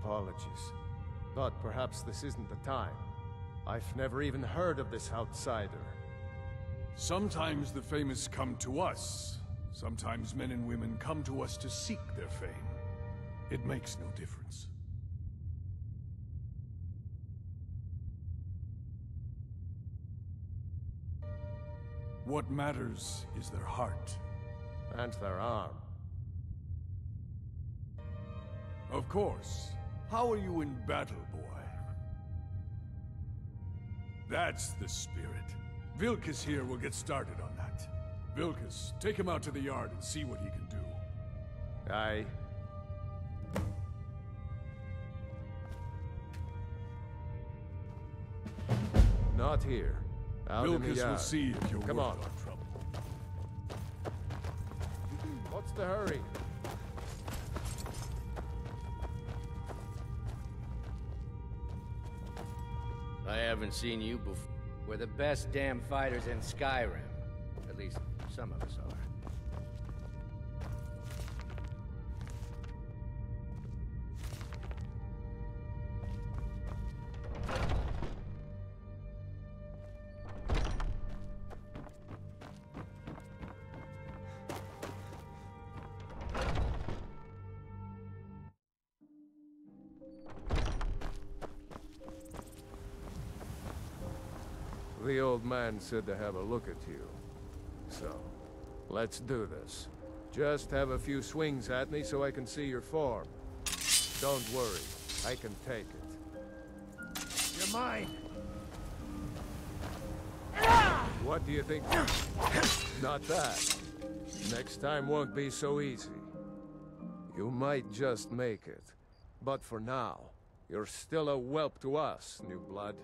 apologies. But perhaps this isn't the time. I've never even heard of this outsider. Sometimes the famous come to us. Sometimes men and women come to us to seek their fame. It makes no difference. What matters is their heart. And their arm. Of course. How are you in battle, boy? That's the spirit. Vilkas here will get started on that. Vilkas, take him out to the yard and see what he can do. Aye. Not here. Out in the Vilkas yard. will see if you're Come on. worth our trouble. What's the hurry? I haven't seen you before. We're the best damn fighters in Skyrim. At least, some of us are. The old man said to have a look at you. So, let's do this. Just have a few swings at me so I can see your form. Don't worry, I can take it. You're mine! What do you think? Not that. Next time won't be so easy. You might just make it. But for now, you're still a whelp to us, new blood.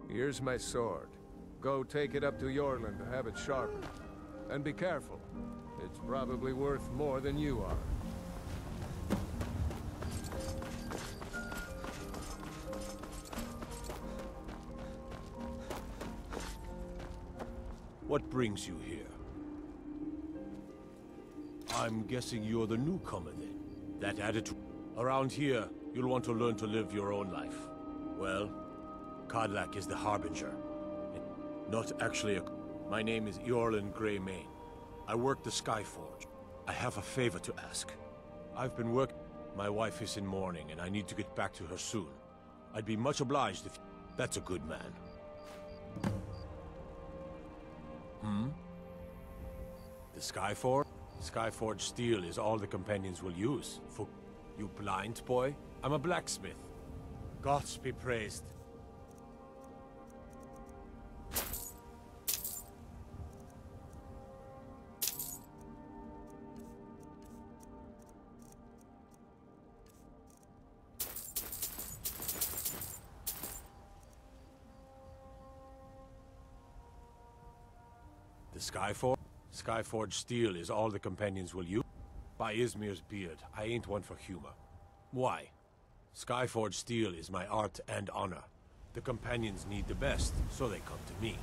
Here's my sword. Go take it up to Yorland to have it sharpened. And be careful. It's probably worth more than you are. What brings you here? I'm guessing you're the newcomer then. That attitude. Around here, you'll want to learn to live your own life. Well, Kodlak is the Harbinger. Not actually a... My name is Eorlin Greymane. I work the Skyforge. I have a favor to ask. I've been working... My wife is in mourning, and I need to get back to her soon. I'd be much obliged if... That's a good man. The Skyforge? Skyforge steel is all the companions will use. For... You blind boy? I'm a blacksmith. Gods be praised. The Skyforge? Skyforge steel is all the companions will use. By Izmir's beard, I ain't one for humor. Why? Skyforge steel is my art and honor. The companions need the best, so they come to me.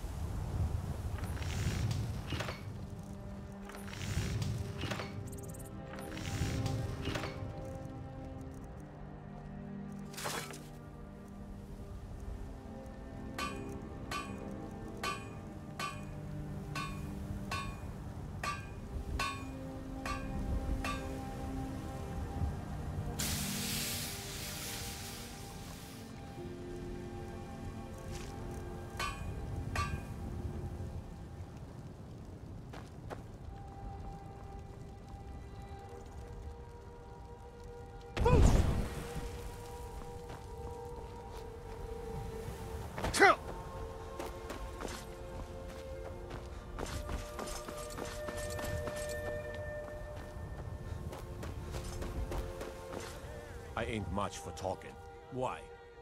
I ain't much for talking. Why?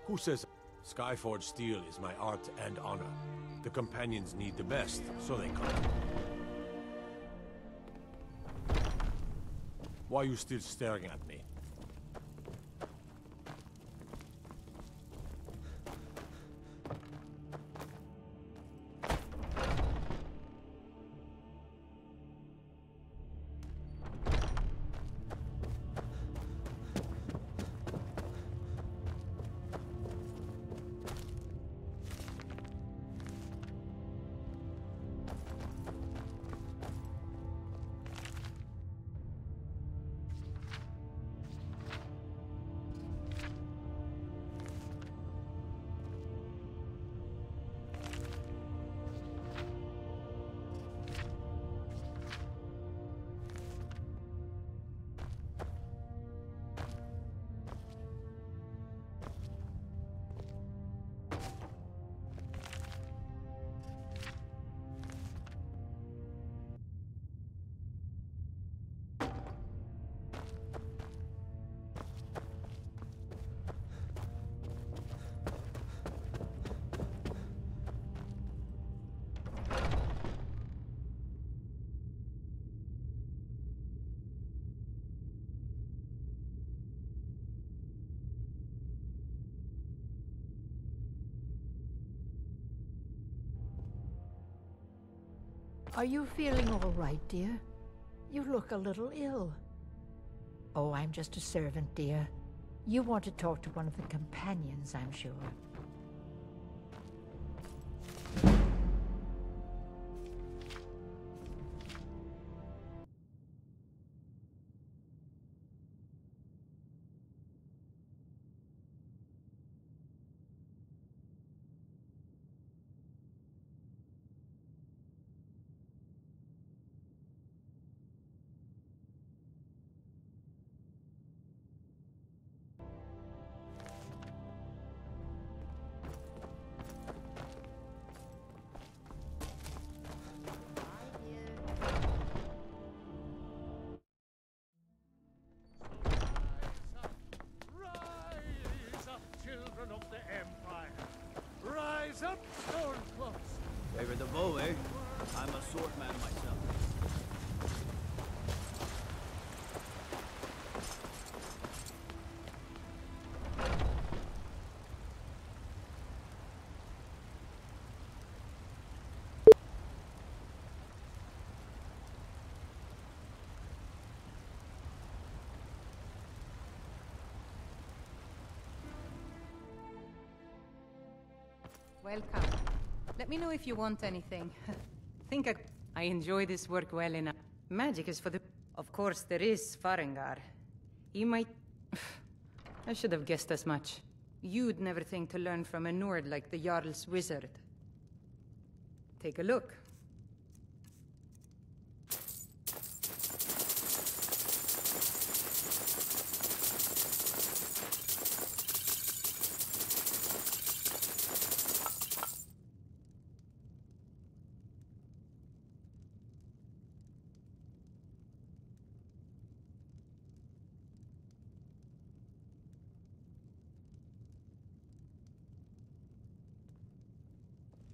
Who says Skyforge steel is my art and honor? The companions need the best, so they come. Why are you still staring at me? Are you feeling all right, dear? You look a little ill. Oh, I'm just a servant, dear. You want to talk to one of the companions, I'm sure. Up, sword close. Favor the bow, eh? I'm a swordman myself. Welcome. Let me know if you want anything. I enjoy this work well enough. Magic is for the... Of course, there is Farengar. He might... I should have guessed as much. You'd never think to learn from a Nord like the Jarl's wizard. Take a look.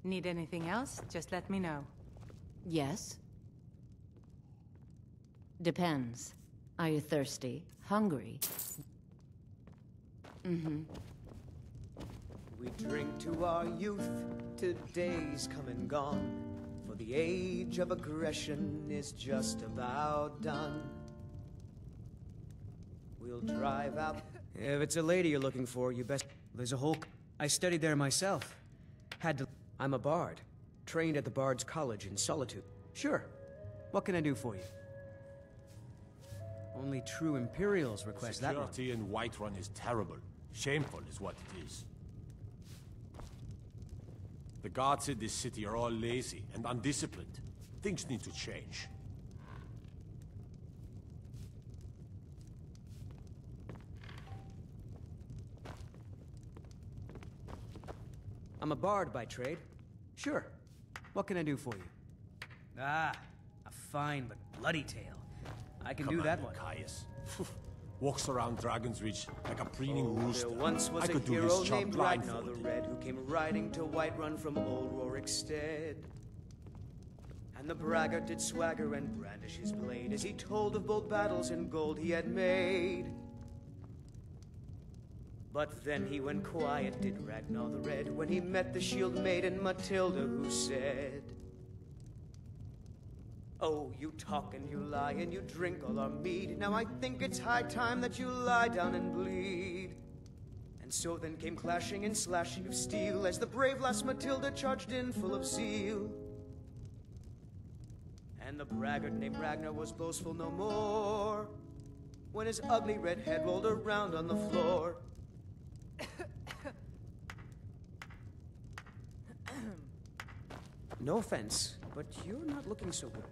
Need anything else? Just let me know. Yes. Depends. Are you thirsty? Hungry? Mm-hmm. We drink to our youth, today's come and gone, for the age of aggression is just about done. We'll drive out... If it's a lady you're looking for, you best... There's a whole... I studied there myself. Had to... I'm a bard. Trained at the Bard's College in Solitude. Sure. What can I do for you? Only true Imperials request that one. Security in Whiterun is terrible. Shameful is what it is. The guards in this city are all lazy and undisciplined. Things need to change. I'm a bard by trade. Sure. What can I do for you? Ah, a fine but bloody tale. I can do that one. Caius. Walks around Dragon's Reach like a preening rooster. There once was I could a do hero this job named Ragnar the blindfolded. Red who came riding to Whiterun from old Rorikstead. And the braggart did swagger and brandish his blade as he told of bold battles and gold he had made. But then he went quiet, did Ragnar the Red, when he met the shield maiden Matilda, who said, "Oh, you talk and you lie and you drink all our mead. Now I think it's high time that you lie down and bleed." And so then came clashing and slashing of steel as the brave lass Matilda charged in full of zeal. And the braggart named Ragnar was boastful no more when his ugly red head rolled around on the floor. No offense, but you're not looking so good.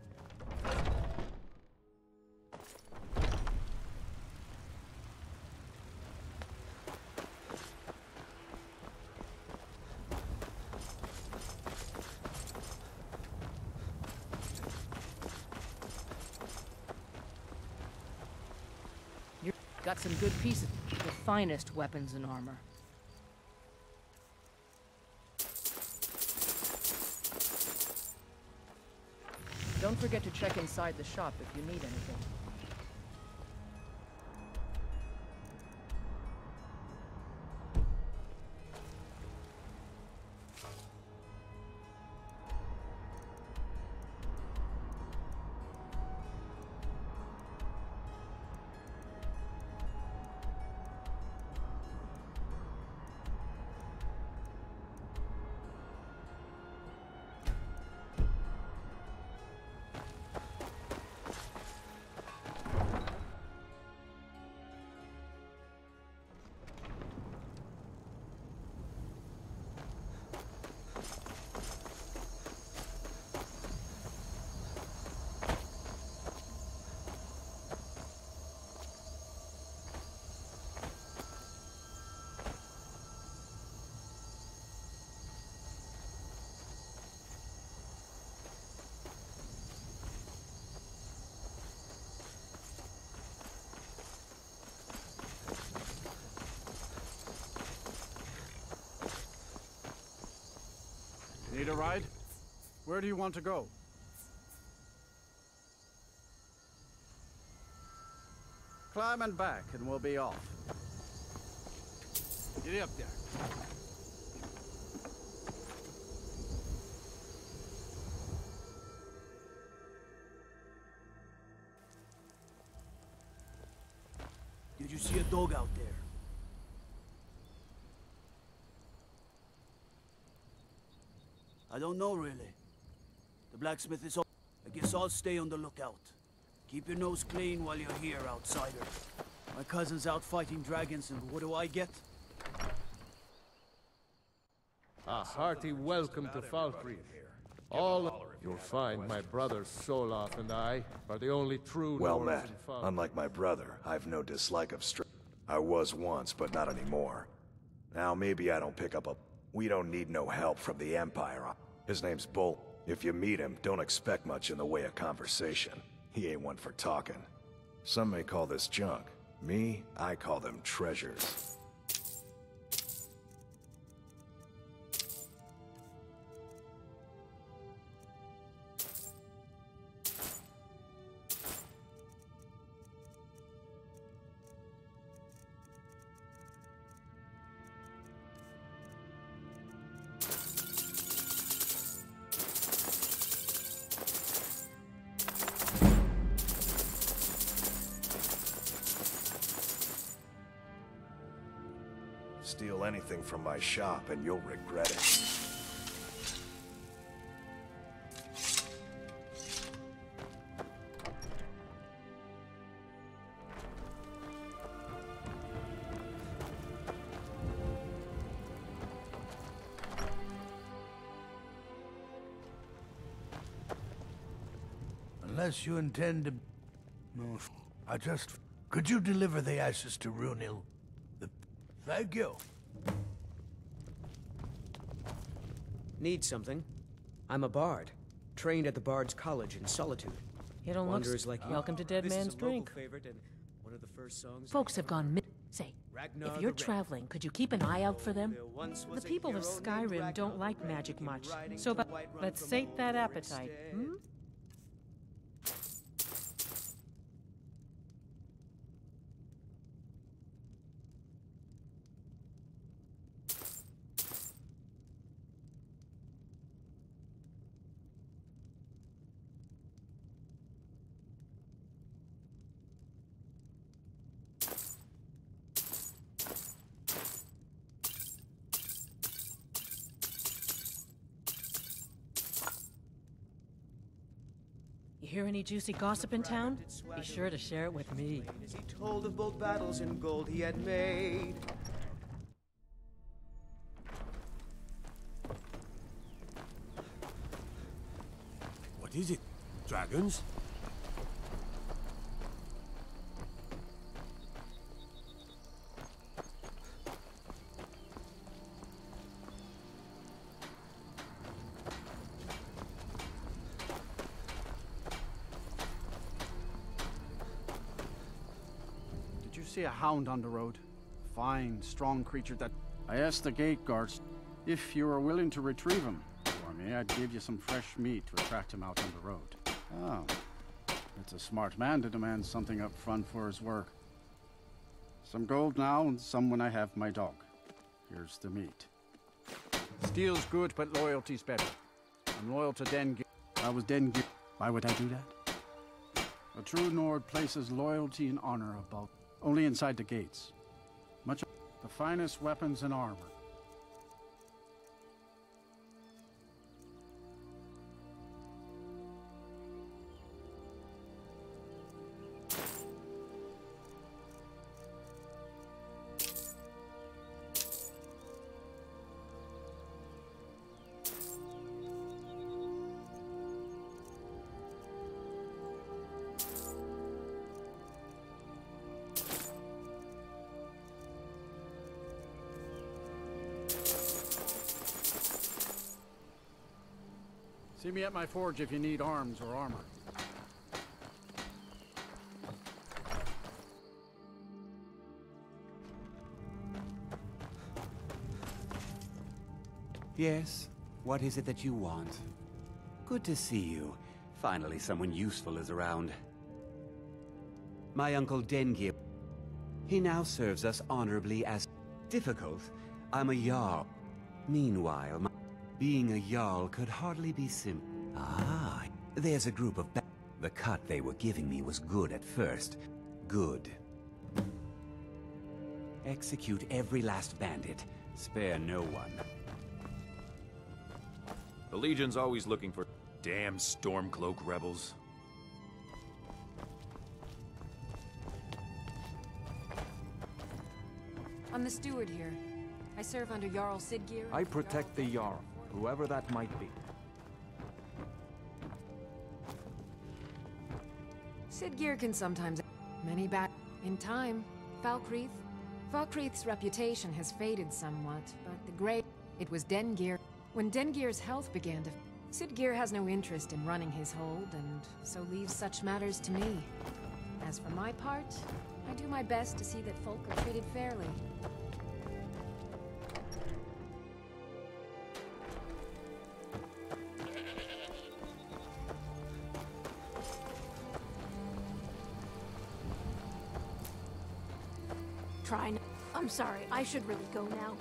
You've got some good pieces, the finest weapons and armor. Don't forget to check inside the shop if you need anything. ride? Where do you want to go? Climb and back, and we'll be off. Get up there. Did you see a dog out there? I don't know, really. The blacksmith is up. I guess I'll stay on the lookout. Keep your nose clean while you're here, outsider. My cousin's out fighting dragons, and what do I get? A hearty welcome to Falkreath. You'll find my brothers Solaf and I are the only true Well dwarves met. in Falkreath. Unlike my brother, I've no dislike of I was once, but not anymore. Now maybe I don't pick up a... We don't need no help from the Empire. His name's Bolt. If you meet him, don't expect much in the way of conversation. He ain't one for talking. Some may call this junk. Me, I call them treasures. Steal anything from my shop and you'll regret it. Unless you intend to... No, I just... Could you deliver the ashes to Runil? Thank you. Need something? I'm a bard, trained at the Bard's College in Solitude. You don't look... Wanderers like you. Welcome to Dead This Man's is a local Drink. favorite and one of the first songs Folks have gone Say, Ragnar if you're the Red. traveling, could you keep an eye out for them? There once was The a people of hero named Skyrim Ragnar don't the like Red, magic who was much. riding So to Whiterun let's from sate that Ulfric appetite, instead. hmm? You hear any juicy gossip in town? Be sure to share it with me. As he told of bold battles and gold he had made. What is it? Dragons? Did you see a hound on the road? Fine, strong creature that... I asked the gate guards if you were willing to retrieve him for me. I'd give you some fresh meat to attract him out on the road. Oh, it's a smart man to demand something up front for his work. Some gold now, and some when I have my dog. Here's the meat. Steel's good, but loyalty's better. I'm loyal to Den. I was Den. Why would I do that? A true Nord places loyalty and honor above, only inside the gates. Much of the finest weapons and armor. See me at my forge if you need arms or armor. Yes, What is it that you want? Good to see you. Finally, someone useful is around. My uncle Dengir. He now serves us honorably as difficult. I'm a Jarl. Meanwhile, being a Jarl could hardly be simple. Ah, there's a group of the cut they were giving me was good at first. Good. Execute every last bandit. Spare no one. The Legion's always looking for damn Stormcloak rebels. I'm the steward here. I serve under Jarl Sidgeir. I protect the Jarl, whoever that might be. Sidgeir can sometimes many bad in time. Falkreath's reputation has faded somewhat, but the great it was Dengir. When Dengir's health began to Sidgeir has no interest in running his hold, and so leaves such matters to me. As for my part, I do my best to see that folk are treated fairly. I'm sorry, I should really go now.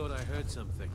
thought I heard something.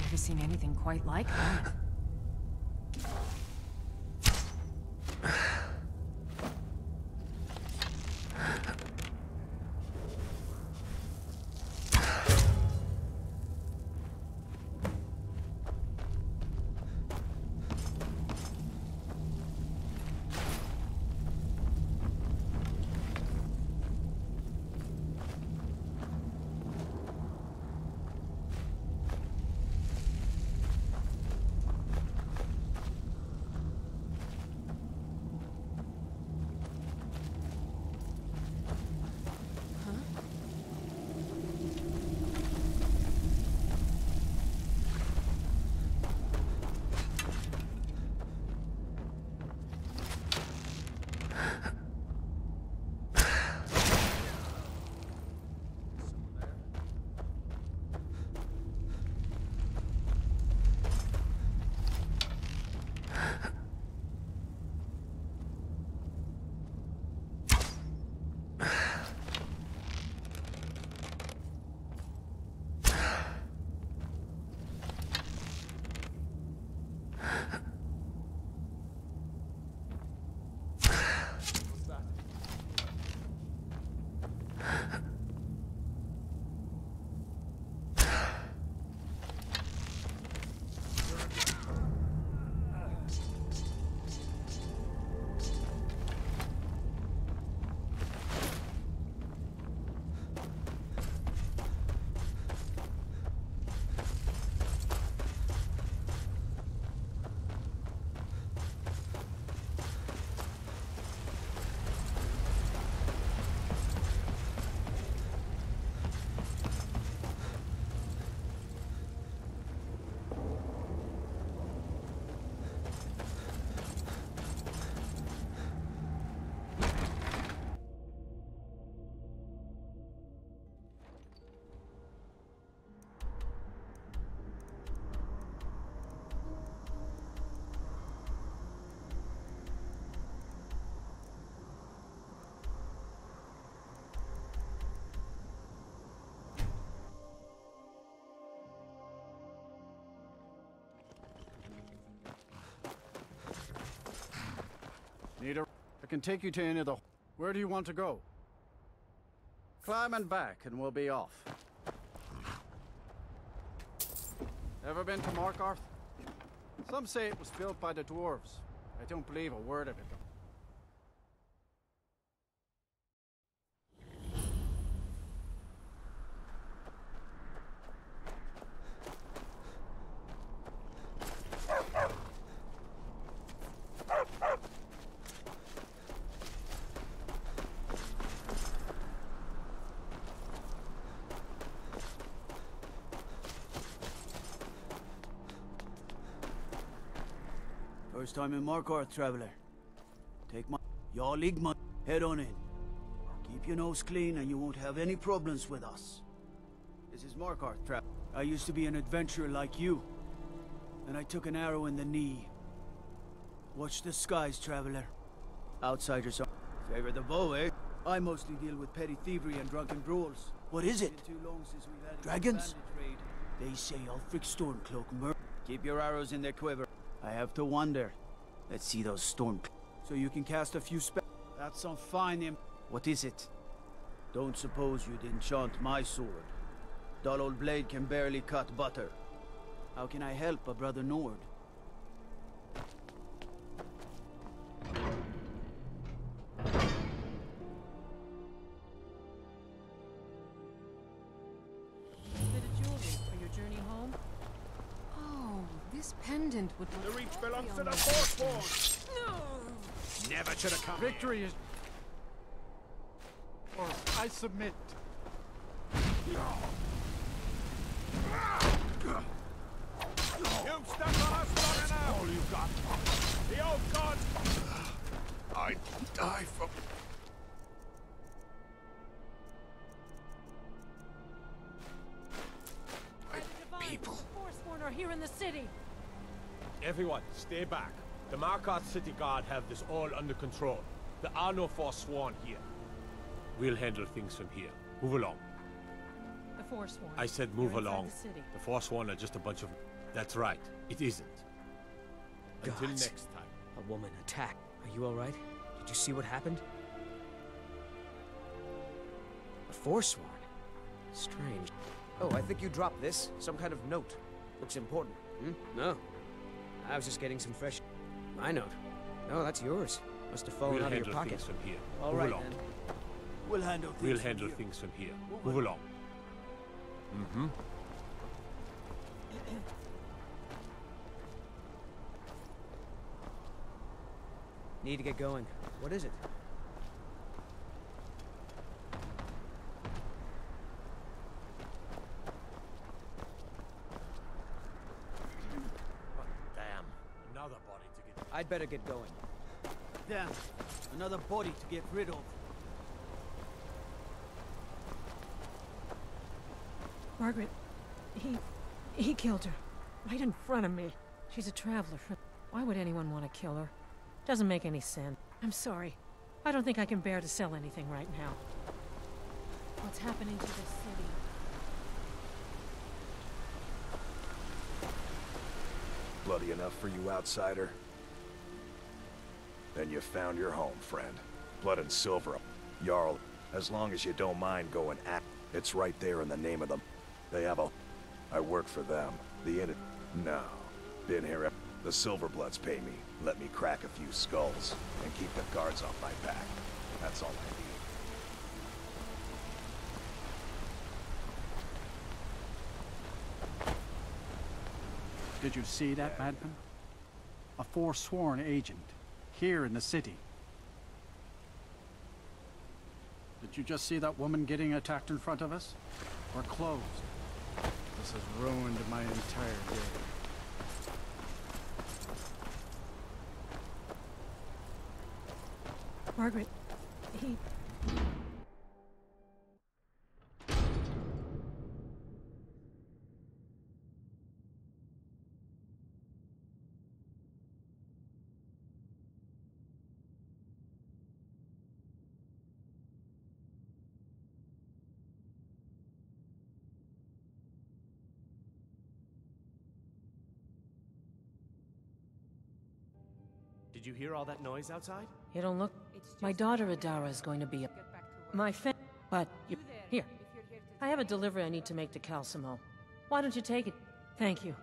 Never seen anything quite like that. I can take you to any of the... Where do you want to go? Climb and back, and we'll be off. Ever been to Markarth? Some say it was built by the dwarves. I don't believe a word of it, though. First time in Markarth, traveler. Take my... Y'all Ligma. Head on in. Keep your nose clean and you won't have any problems with us. This is Markarth, traveler. I used to be an adventurer like you. And I took an arrow in the knee. Watch the skies, traveler. Outsiders are... Favor the bow, eh? I mostly deal with petty thievery and drunken brawls. What is it? Too long since we've had dragons? They say Ulfric Stormcloak murder. Keep your arrows in their quiver. I have to wonder. Let's see those storm... So you can cast a few spells. That's some fine What is it? Don't suppose you'd enchant my sword. Dull old blade can barely cut butter. How can I help a brother Nord? This pendant would look... The reach belongs to the Forsworn! Never should have come. Victory is... Or I submit. You've stuck on us long enough! All you've got. The old gods! I'd die for... People. Forsworn are here in the city. Everyone, stay back. The Markarth City Guard have this all under control. There are no Forsworn here. We'll handle things from here. Move along. The Forsworn. I said move They're inside along. the city. The Forsworn are just a bunch of... That's right. It isn't. Until Gods. next time. A woman attacked. Are you alright? Did you see what happened? A Forsworn? Strange. Oh, I think you dropped this. Some kind of note. Looks important. Hmm? No. I was just getting some fresh... My note. No, that's yours. Must have fallen out of your pocket. Things from here. All Move right, along. then. We'll handle things We'll from handle here. things from here. Move along. Mm-hmm. Need to get going. What is it? Damn. Another body to get... I'd better get going. Damn. Another body to get rid of. Margaret, he killed her. Right in front of me. She's a traveler. Why would anyone want to kill her? Doesn't make any sense. I'm sorry. I don't think I can bear to sell anything right now. What's happening to this city? Bloody enough for you, outsider? Then you found your home, friend. Blood and silver. Jarl, as long as you don't mind going at... It's right there in the name of them. They have a... I work for them. The in... No. Been here... The Silverbloods pay me. Let me crack a few skulls. And keep the guards off my back. That's all I need. Did you see that, madman? A Forsworn agent. Here in the city. Did you just see that woman getting attacked in front of us? We're closed. This has ruined my entire day. Margaret, he... Did you hear all that noise outside? You don't look... My daughter Adara is going to be my but you... Here. I have a delivery I need to make to Calcimo. Why don't you take it? Thank you.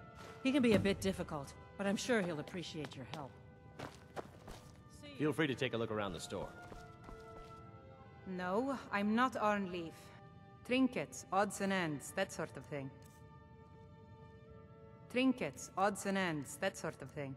He can be a bit difficult, but I'm sure he'll appreciate your help. Feel free to take a look around the store. No, I'm not on leave. Trinkets, odds and ends, that sort of thing. Trinkets, odds and ends, that sort of thing.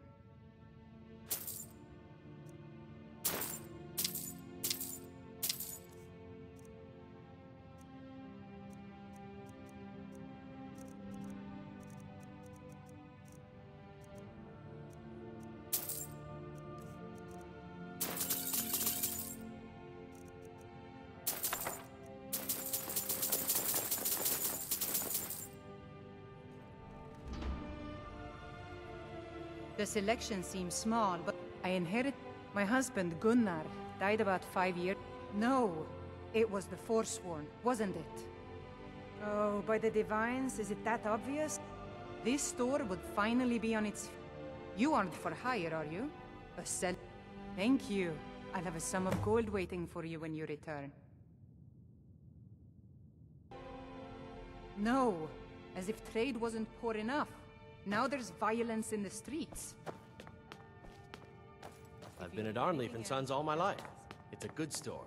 The selection seems small, but I inherit... My husband, Gunnar, died about 5 years... No, it was the Forsworn, wasn't it? Oh, by the Divines, is it that obvious? This store would finally be on its... You aren't for hire, are you? A sell... Thank you. I'll have a sum of gold waiting for you when you return. No, as if trade wasn't poor enough. Now there's violence in the streets. I've been at Arnleif and Sons all my life. It's a good store.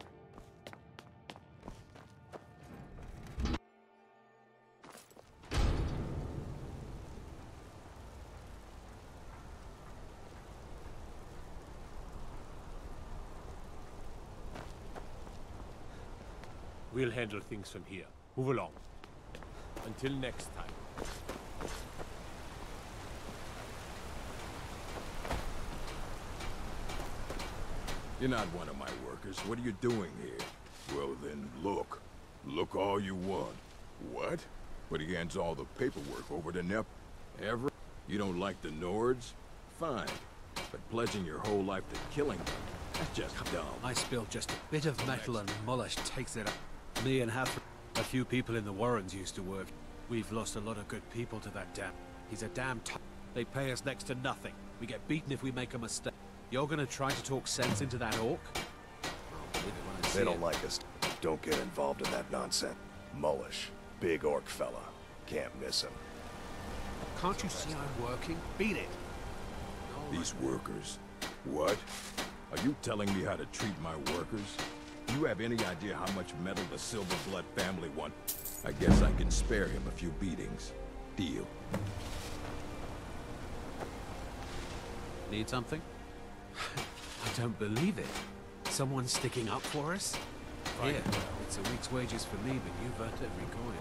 We'll handle things from here. Move along. Until next time. You're not one of my workers. What are you doing here? Well then, look. Look all you want. What? But he hands all the paperwork over to Nep. Ever? You don't like the Nords? Fine. But pledging your whole life to killing them, that's just dumb. I spilled just a bit of metal and Mullish takes it up. Me and a few people in the Warrens used to work. We've lost a lot of good people to that damn. He's a damn They pay us next to nothing. We get beaten if we make a mistake. You're gonna try to talk sense into that orc? I'll believe it when I see They don't it. like us. Don't get involved in that nonsense. Mullish. Big orc fella. Can't miss him. Can't you see I'm working? Beat it! These workers. What? Are you telling me how to treat my workers? Do you have any idea how much metal the Silverblood family want? I guess I can spare him a few beatings. Deal. Need something? I don't believe it. Someone's sticking up for us? Right. Here, it's a week's wages for me, but you've earned every coin.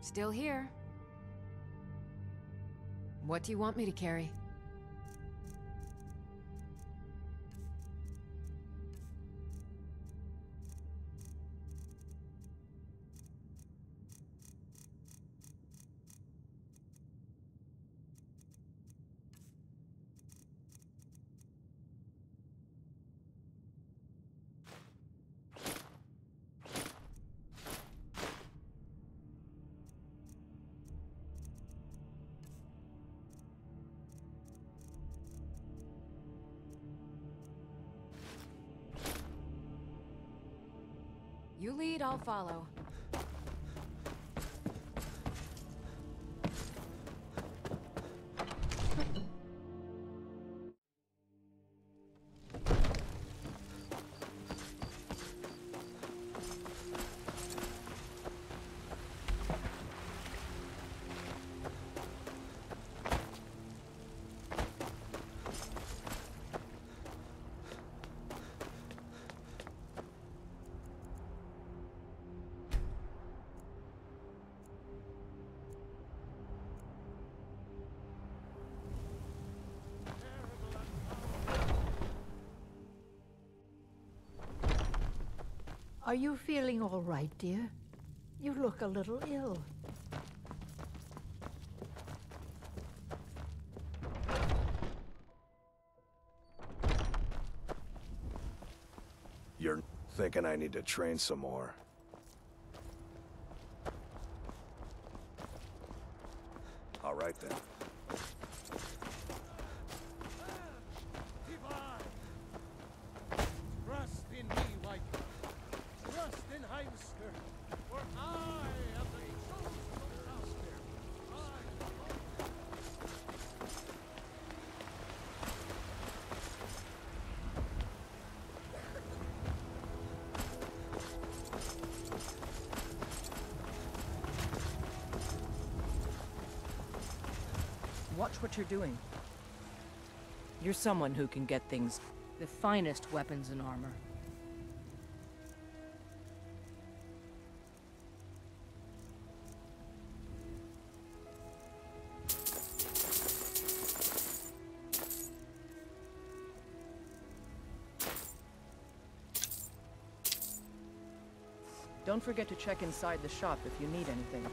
Still here. What do you want me to carry? You lead, I'll follow. Are you feeling all right, dear? You look a little ill. You're thinking I need to train some more. All right then. Trust in me, White. Trust in Heinster, for I am the chosen master. Watch what you're doing. You're someone who can get things, the finest weapons and armor. Don't forget to check inside the shop if you need anything.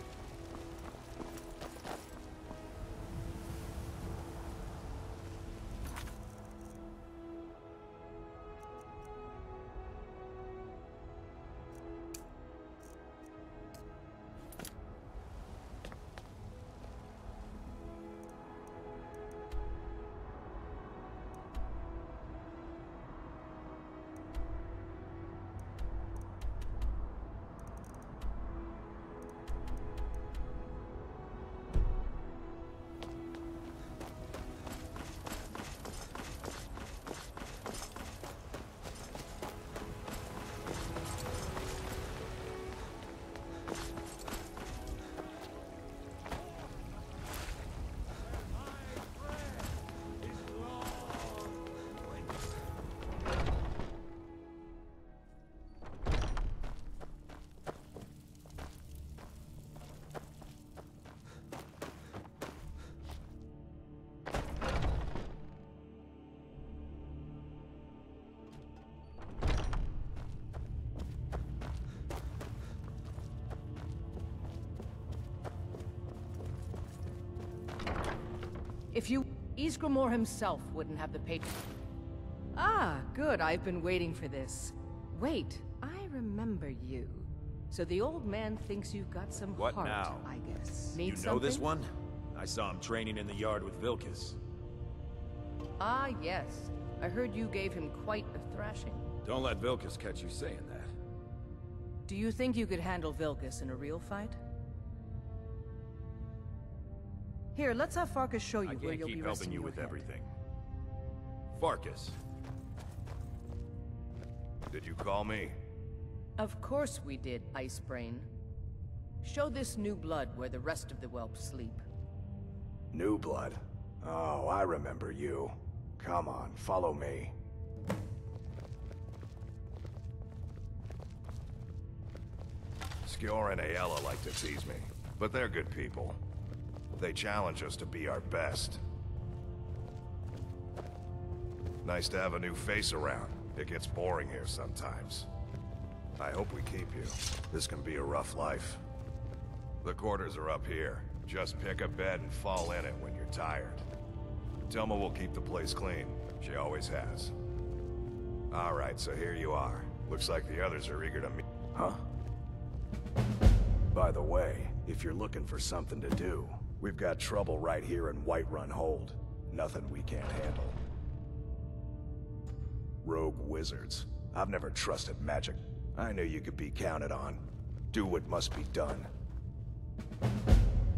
If you... Ysgramor himself wouldn't have the patience. Ah, good. I've been waiting for this. Wait, I remember you. So the old man thinks you've got some What heart, now? I guess. You Need know something? this one? I saw him training in the yard with Vilkas. Ah, yes. I heard you gave him quite a thrashing. Don't let Vilkas catch you saying that. Do you think you could handle Vilkas in a real fight? Here, let's have Farkas show you I where can't you'll be keep resting helping you your with head. everything. Farkas. Did you call me? Of course we did, Icebrain. Show this new blood where the rest of the whelps sleep. New blood? Oh, I remember you. Come on, follow me. Skjor and Aella like to tease me, but they're good people. They challenge us to be our best. Nice to have a new face around. It gets boring here sometimes. I hope we keep you. This can be a rough life. The quarters are up here. Just pick a bed and fall in it when you're tired. Telma will keep the place clean. She always has. Alright, so here you are. Looks like the others are eager to meet. Huh? By the way, if you're looking for something to do, we've got trouble right here in Whiterun Hold. Nothing we can't handle. Rogue wizards. I've never trusted magic. I knew you could be counted on. Do what must be done.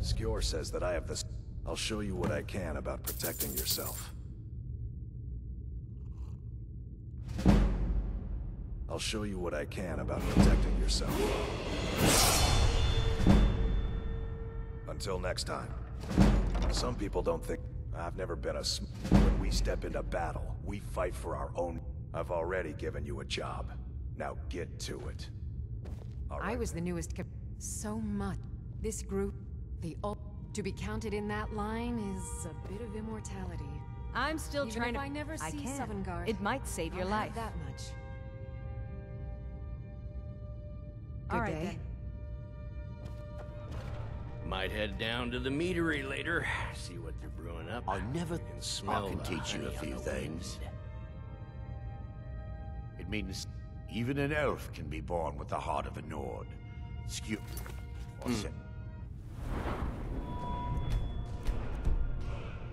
Skjor says that I have this. I'll show you what I can about protecting yourself. I'll show you what I can about protecting yourself. Until next time. Some people don't think... I've never been a When we step into battle, we fight for our own... I've already given you a job. Now get to it. I was the newest so much. This group, the old... To be counted in that line is a bit of immortality. I'm still Even trying if to... I never see can. Sovngarde, It might save your I'll life. have that much. All right, then. Might head down to the meadery later, see what they're brewing up. I never can smell I can the teach you a honey on few the things. wind. It means even an elf can be born with the heart of a Nord.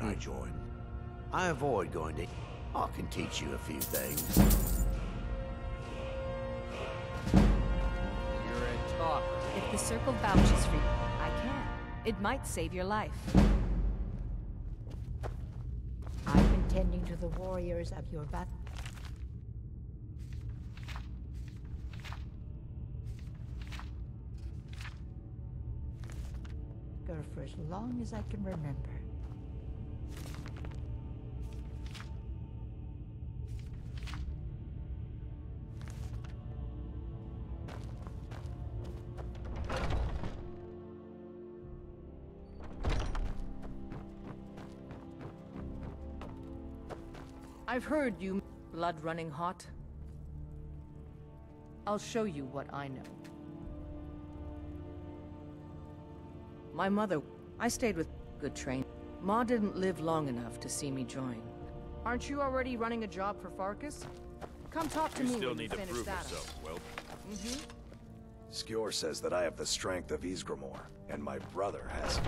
I join. I avoid going to... I can teach you a few things. You're a talker. If the Circle vouches for you, I can. It might save your life. I've been tending to the warriors of your battle. For as long as I can remember. I've heard you blood running hot. I'll show you what I know. My mother, I stayed with good train. Ma didn't live long enough to see me join. Aren't you already running a job for Farkas? Come talk to me still when you need to finish prove that. yourself, Will. Skjor says that I have the strength of Ysgramor, and my brother has...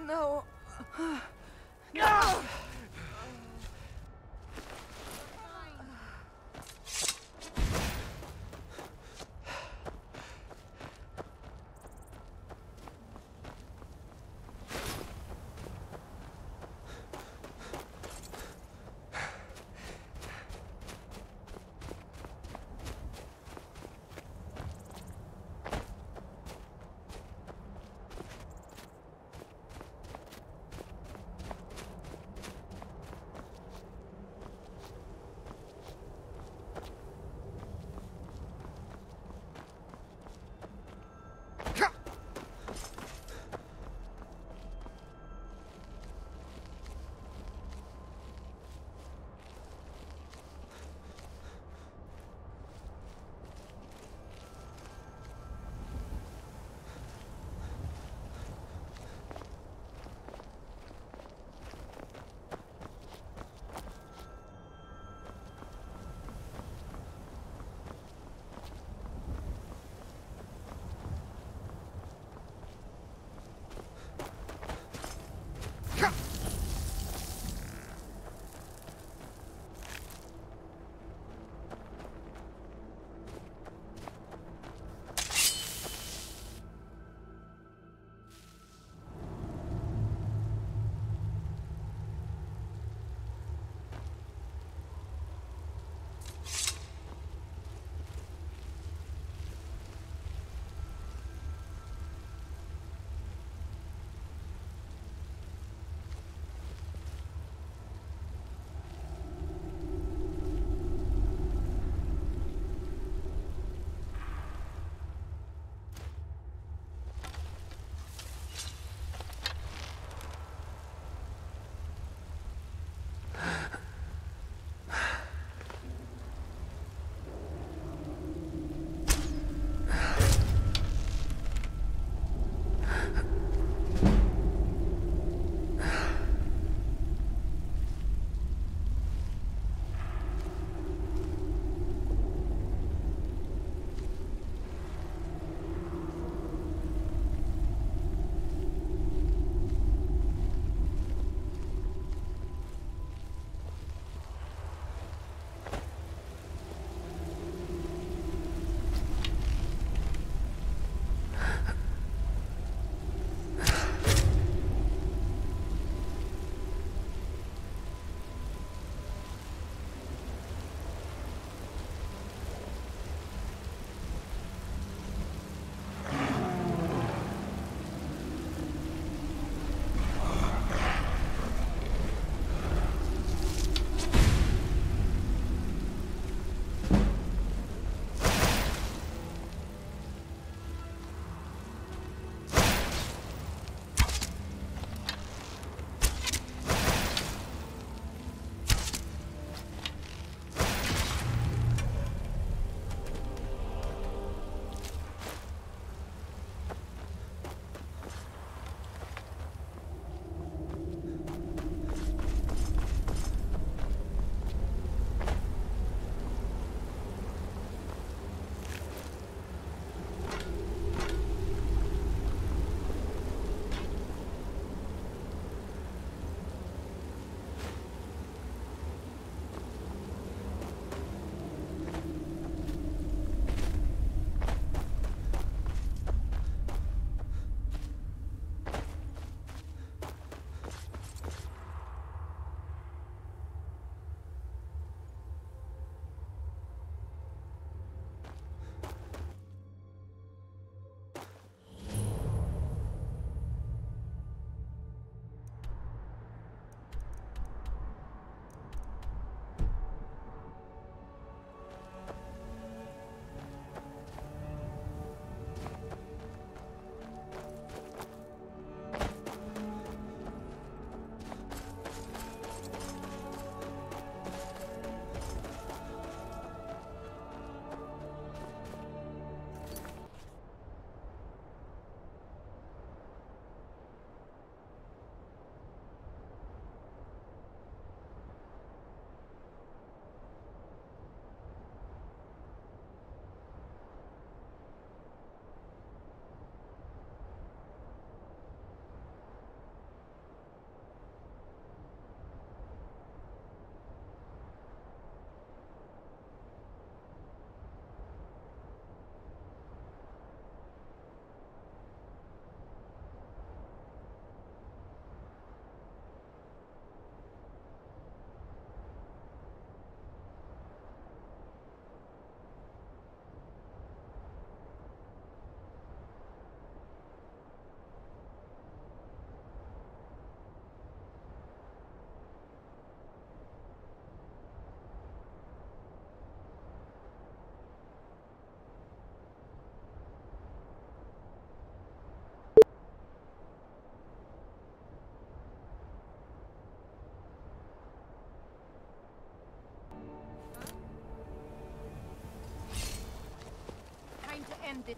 No. Ah! end it.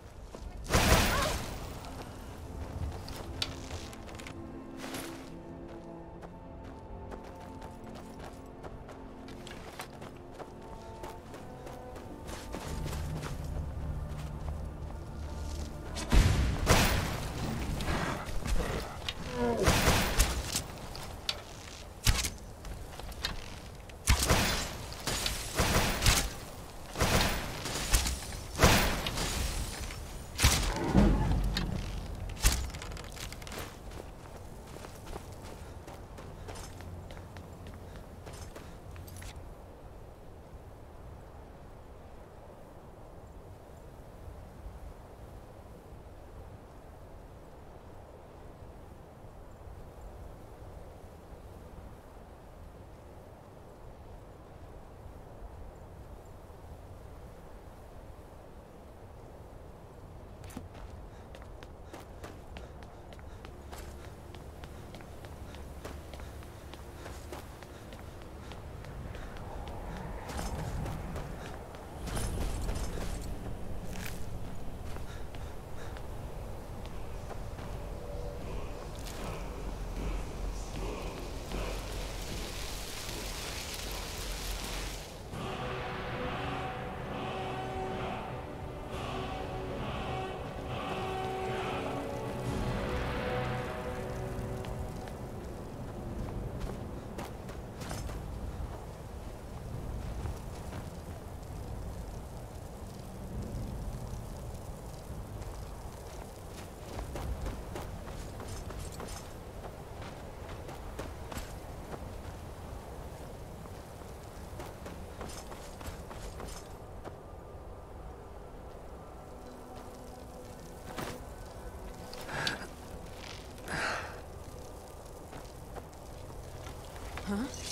Huh?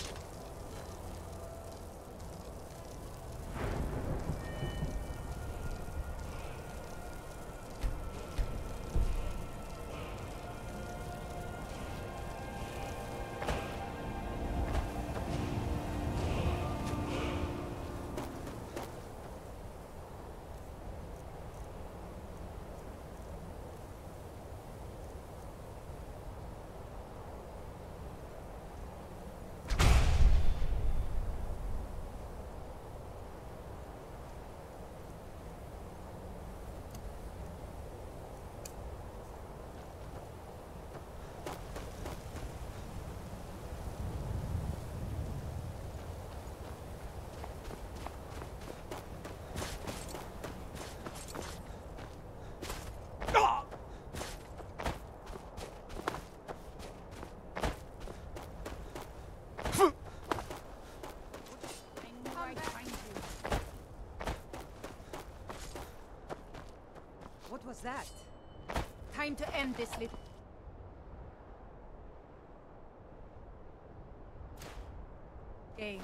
What was that? Time to end this little... game.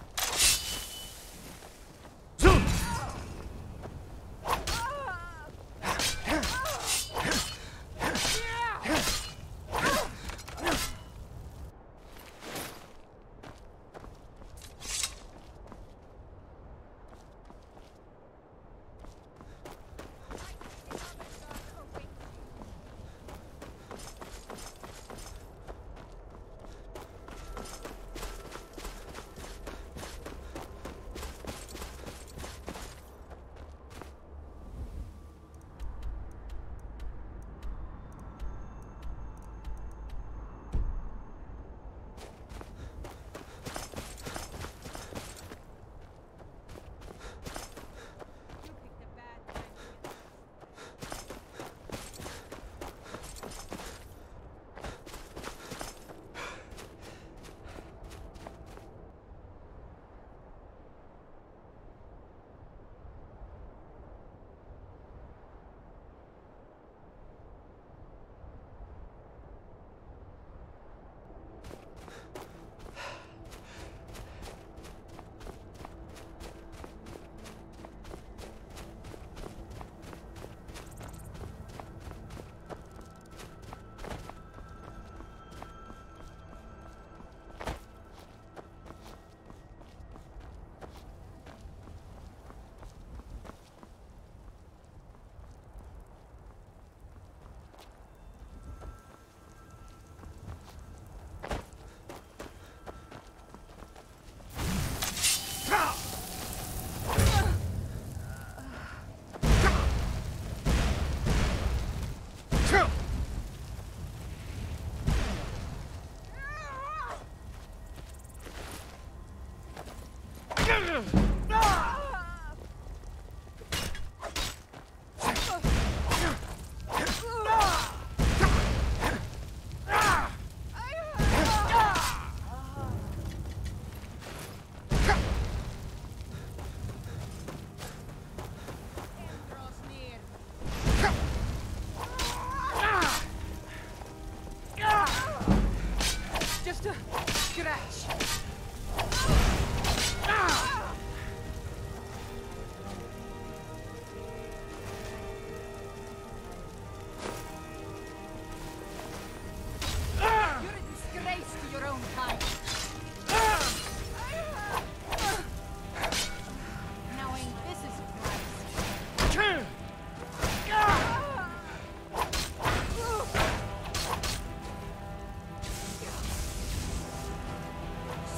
Just a scratch. You're a disgrace to your own kind. Now ain't this a surprise?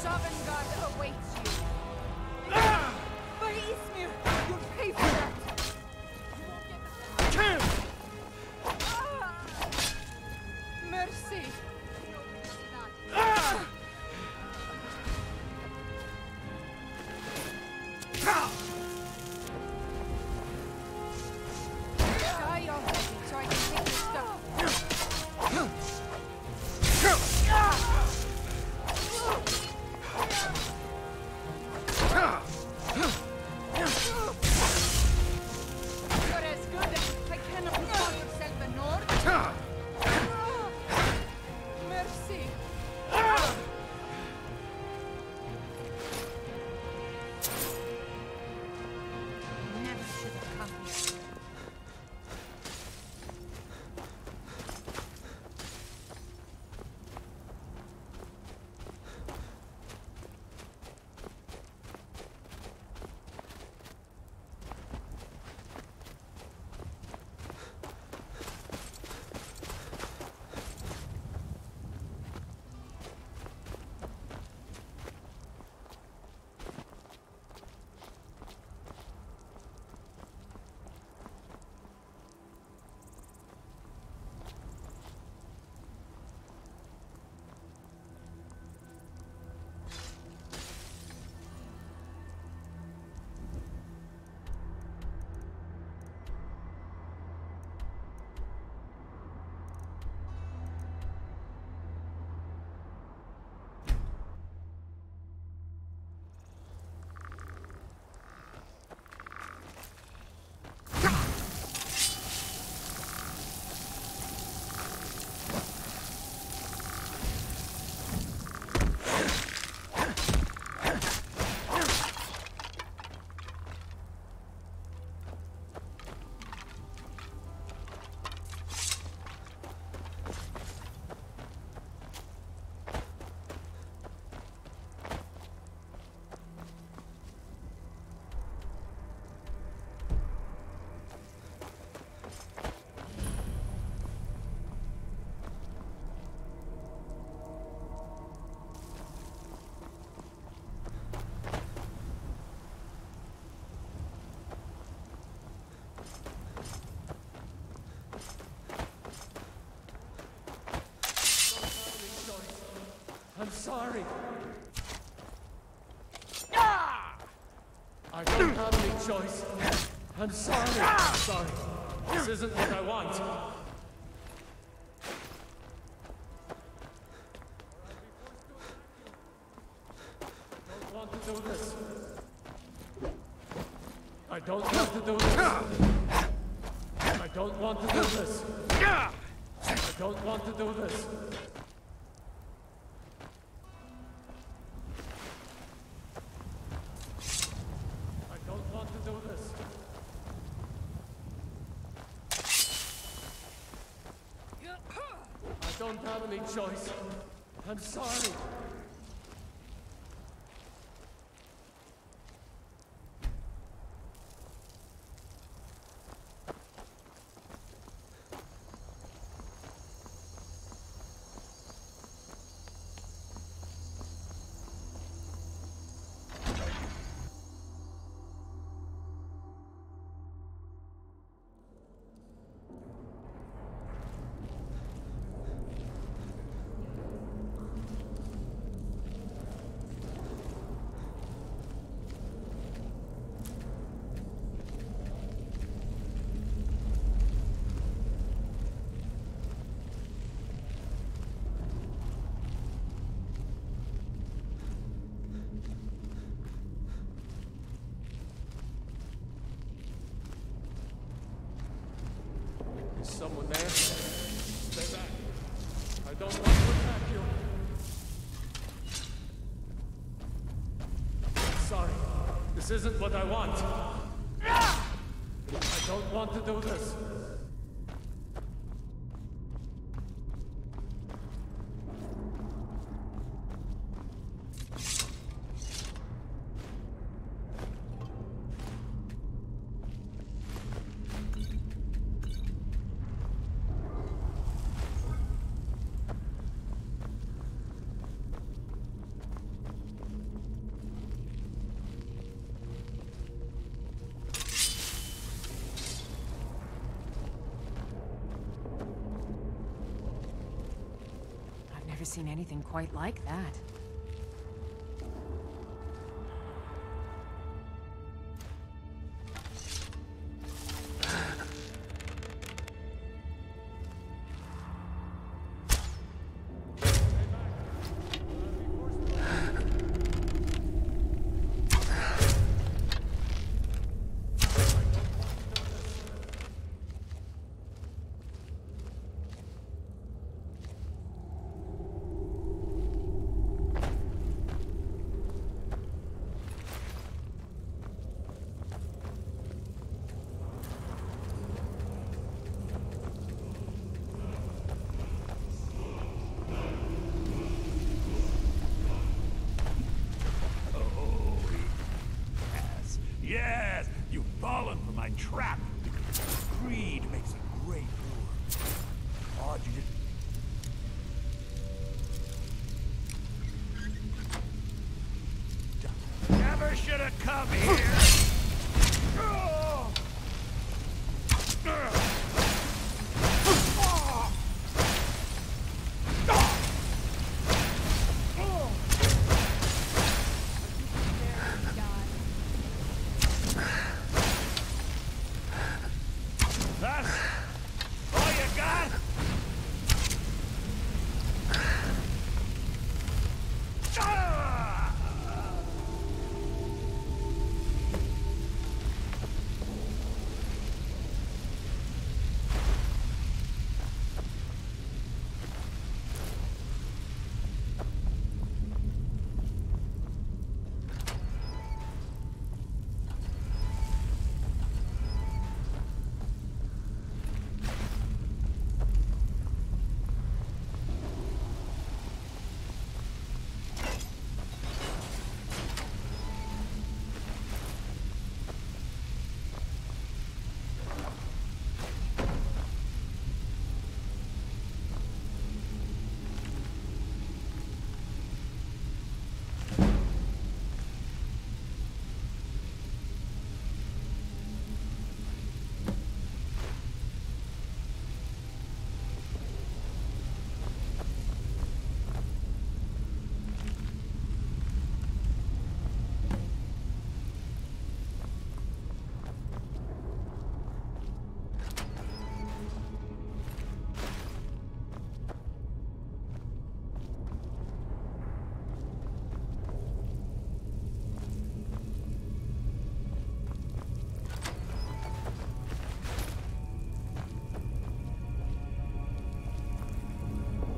Sovngarde awaits you. By Ismir, you'll pay for that. Mercy. Die already so I can take your stuff. You're as good as I cannot call yourself a Nord. Mercy. Never should have come here. I'm sorry. I don't have any choice. I'm sorry. I'm sorry. This isn't what I want. I don't want to do this. I don't want to do this. I don't want to do this. I don't want to do this. I don't have any choice. I'm sorry. someone there? Stay back. I don't want to attack you. Sorry. This isn't what I want. I don't want to do this. Never seen anything quite like that. Yes, you've fallen for my trap. Greed makes a great lure. Odd you didn't... Never should have come here!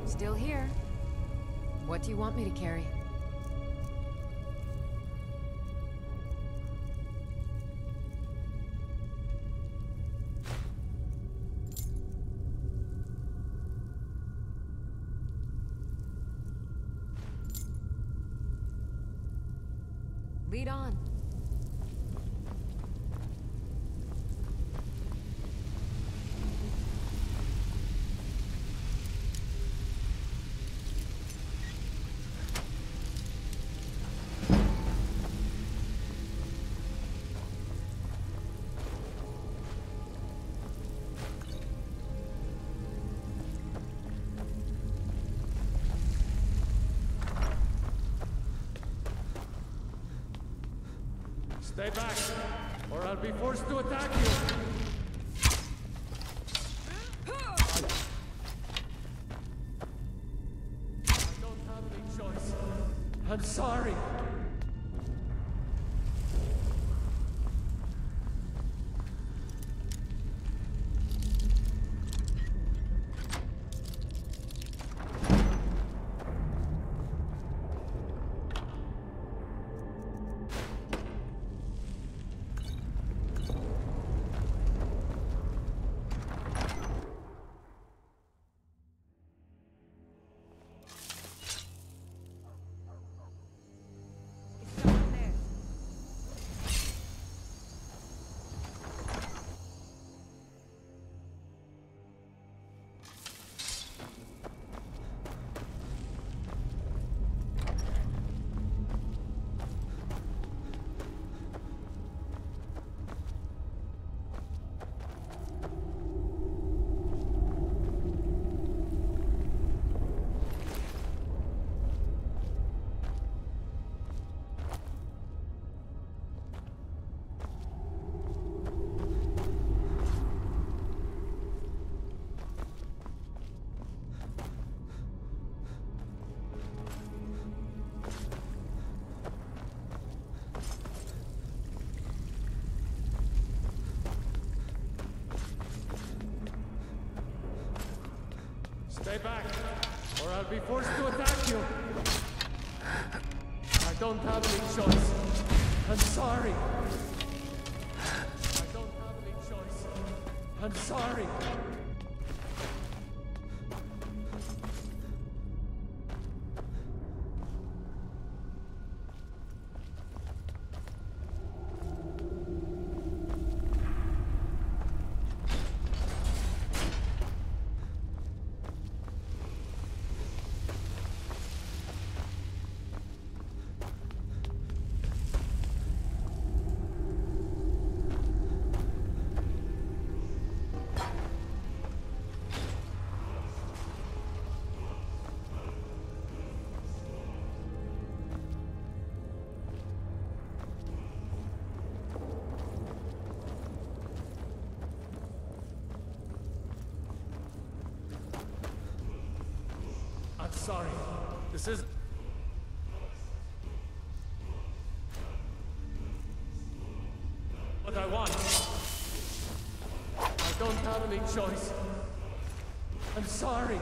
Still here. What do you want me to carry? Lead on. Stay back, or I'll be forced to attack you! I don't have any choice. I'm sorry. Stay back, or I'll be forced to attack you. I don't have any choice. I'm sorry. I don't have any choice. I'm sorry. Sorry, this is... what I want. I don't have any choice. I'm sorry.